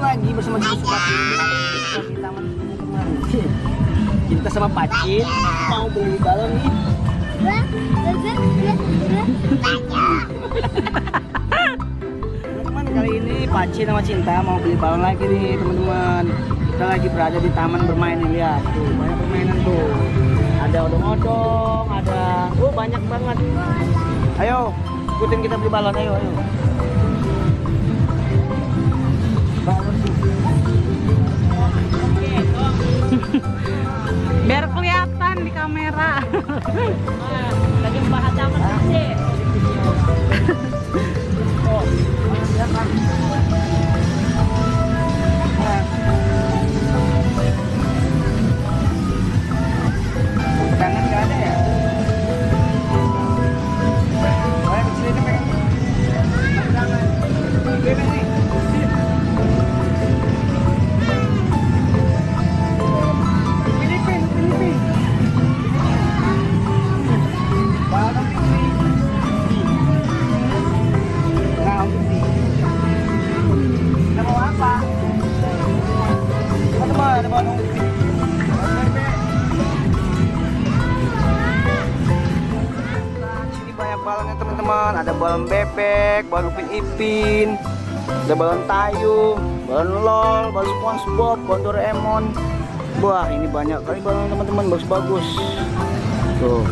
lagi bersama Supati di taman teman-teman. Kita sama Pacin mau beli balon nih. Teman-teman, kali ini Pacin sama Cinta mau beli balon lagi nih teman-teman. Kita lagi berada di taman bermain nih, lihat tuh banyak permainan tuh. Ada odong-odong, ada banyak banget. Ayo ikutin kita beli balon, ayo. Biar kelihatan di kamera. Lagi membahas taman sih. Tangan nggak ada ya? Oh, yang kecil itu pengen. Tangan. Bebek nih. Filipin. Balon putih. Nah, putih. Kita mau apa? Teman-teman, ada balon putih. Sini banyak balonnya teman-teman. Ada balon bebek, balon Upin Ipin, ada balon Tayu, balon LOL, balon SpongeBob, balon Doraemon. Wah, ini banyak kali balon teman-teman, bagus-bagus. Tuh.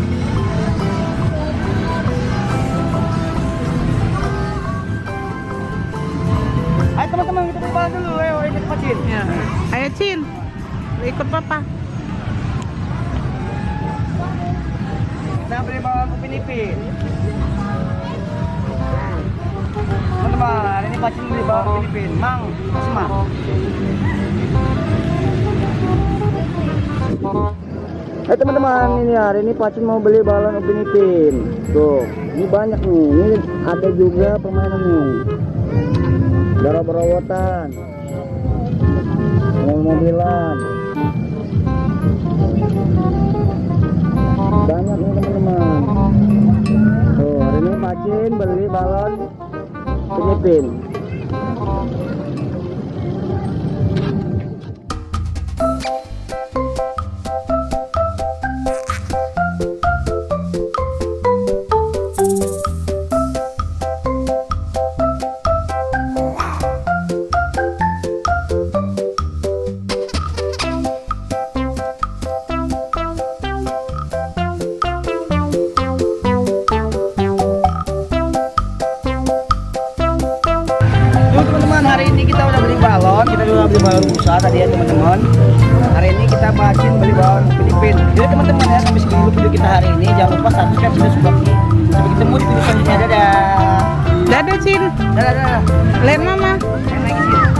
Ayo teman-teman, kita beli balon dulu. Ayo ikut Pacin. Ya. Ayo Cin, ikut papa. Kita beli balon Upin Ipin. Teman-teman, hari ini Pacin beli balon Upin Ipin. Mang, kasih Mang. Hai teman-teman, ini hari ini Pacin mau beli balon Upin Ipin. Tuh, ini banyak nih. Ini ada juga permainan nih. Berawat-berawatan, mobil-mobilan. Banyak nih teman-teman. Tuh, hari ini Pacin beli balon Upin Ipin. Teman-teman, hari ini kita udah beli balon. Kita juga beli balon busa tadi ya teman-teman. Hari ini kita Pacin beli balon Upin Ipin. Jadi teman-teman ya, sampai segini dulu video kita hari ini. Jangan lupa subscribe dan Supati. Sampai ketemu di video selanjutnya. Dadah. Dadah Cin. Dadah. Lain mama. Yang lagi sih.